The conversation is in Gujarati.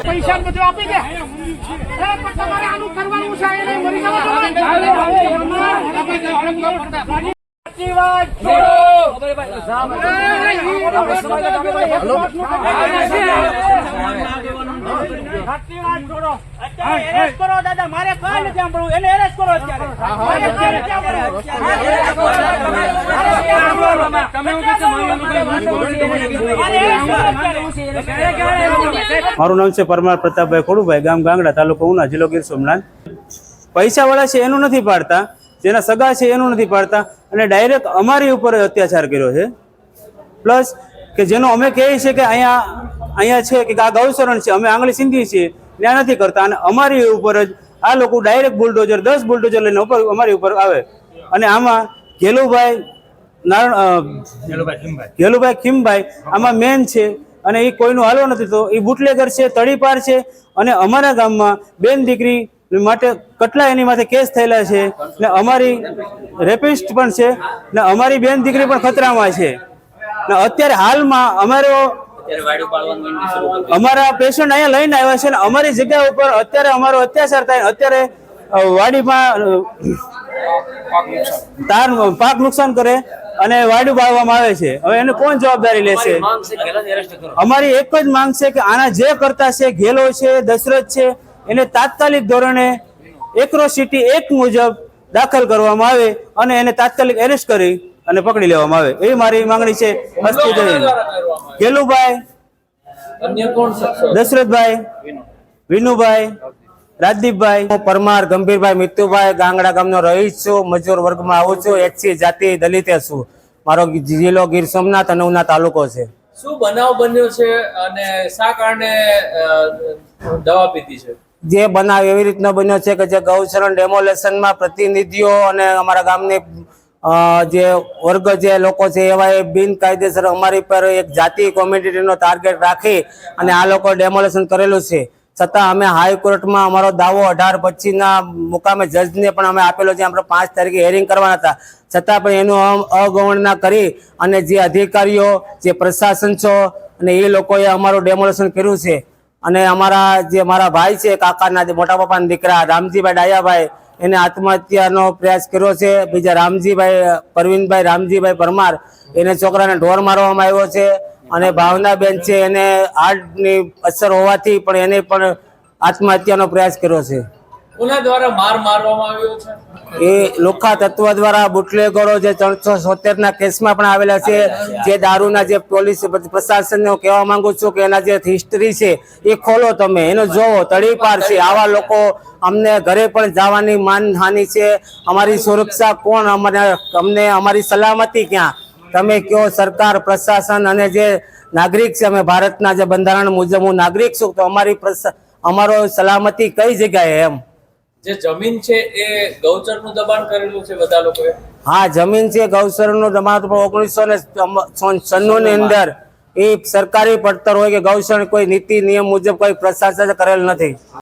પૈસા બધું આપી દે પણ તમારે આનું કરવાનું છે એને મરી કરો દાદા મારે કઈ નથી સાંભળવું એને એરેસ્ટ કરો મારું નામ છે પરમાર પ્રતાપભાઈ ખોડુભાઈ, ગામ ગાંગડા, તાલુકો ઉના, જિલ્લો ગીર સોમનાથ। પૈસાવાળા છે એનું નથી પાડતા, જેના સગા છે એનું નથી પાડતા અને ડાયરેક્ટ અમારી ઉપર અત્યાચાર કર્યો છે। પ્લસ કે જેનો અમે કહીએ છીએ કે અહીંયા છે કે આ ગૌશરણ છે, અમે આંગળી સિંધી છીએ, ત્યાં નથી કરતા અને અમારી ઉપર જ આ લોકો ડાયરેક્ટ બુલડોઝર 10 બુલડોઝર લઈને ઉપર અમારી ઉપર આવે। અને આમાં ગેલુભાઈ ખીમભાઈ આમાં મેન છે અને એ કોઈનું હાલો નથી, તો એ બુટલેગર છે, તડીપાર છે અને અમારા ગામમાં બેન દીકરી માટે કેટલા એની માથે કેસ થયેલા છે ને અમારી રેપિસ્ટ પણ છે ને અમારી બેન દીકરી પણ ખતરામાં છે ને અત્યારે હાલમાં અમારા પેશન્ટ અહીંયા લઈને આવ્યા છે ને અમારી જગ્યા ઉપર અત્યારે અમારો અત્યાચાર થાય, અત્યારે વાડીમાં પાક નુકસાન કરે અને વાડી બાળવામાં આવે છે। હવે એને કોણ જવાબદારી લેશે? અમારી એક જ માંગ છે કે આના જે કરતા છે, ગેલો છે, દશરથ છે, એને તાત્કાલિક ધોરણે એક્રોસિટી એક્ટ મુજબ દાખલ કરવામાં આવે અને એને તાત્કાલિક એરેસ્ટ કરી અને પકડી લેવામાં આવે, એ મારી માંગણી છે। ગેલુભાઈ, દશરથભાઈ, વિનુભાઈ, રાજદીપભાઈ, પરમાર ગંભીરભાઈ મિતુભાઈ, ગાંગડા ગામનો રહીશ છું, મજૂર વર્ગમાં આવું છું, એચસી જાતિ દલિત છું। મારો જિલ્લો ગીર સોમનાથ અને ઉના તાલુકો છે। શું બનાવ બન્યો છે અને શા કારણે દવા પીધી છે? જે બનાવ એવી રીતનો બન્યો છે કે જે ગૌશરણ ડેમોલેશનમાં પ્રતિનિધિઓ અને અમારા ગામની જે વર્ગ જે લોકો છે એવા બિનકાયદેસર અમારી પર એક જાતિ કોમ્યુનિટીનો ટાર્ગેટ રાખી અને આ લોકો ડેમોલેશન કરેલું છે। છતાં અમે હાઈકોર્ટમાં અમારો દાવો 18/25 મુકામે જજને પણ અમે આપેલો છે। આપણે 5 તારીખે હેરિંગ કરવાના હતા, છતાં પણ એનું અવગણના કરી અને જે અધિકારીઓ, જે પ્રશાસન છે અને એ લોકોએ અમારું ડેમોલેશન કર્યું છે। અને મારા ભાઈ છે, કાકાના મોટા પપ્પાના દીકરા રામજીભાઈ ડાયાભાઈ, એને આત્મહત્યાનો પ્રયાસ કર્યો છે। બીજા રામજીભાઈ પરવીનભાઈ રામજીભાઈ પરમાર, એને છોકરાને ઢોર મારવામાં આવ્યો છે અને ભાવનાબેન છે, એને હાર્ટની અસર હોવાથી પણ એને પણ આત્મહત્યાનો પ્રયાસ કર્યો છે। કોના દ્વારા મારવામાં આવ્યો છે? એ લુખ્ખા તત્વ દ્વારા બુટલેગરો જે 377 કેસમાં પણ આવેલા છે। જે દારૂના જે પોલીસ પ્રશાસનને હું કહેવા માંગુ છું કે એના જે હિસ્ટ્રી છે એ ખોલો, તમે એનો જોવો, તડીપાર છે। આવા લોકો અમને ઘરે પણ જવાની માનહાનિ છે। અમારી સુરક્ષા કોણ? અમને અમારી સલામતી ક્યાં? તમે કયો સરકાર, પ્રશાસન અને જે નાગરિક છે, અમે ભારતના જે બંધારણ મુજબ હું નાગરિક છું, તો અમારો સલામતી કઈ જગ્યાએ? એમ જે જમીન છે એ ગૌચરનું દબાણ કરેલું છે બધા લોકોએ? હા, જમીન છે ગૌચરનું દબાણ 1996 ની અંદર એ સરકારી પડતર હોય કે ગૌચર કોઈ નીતિ નિયમ મુજબ કોઈ પ્રશાસન કરેલ નથી।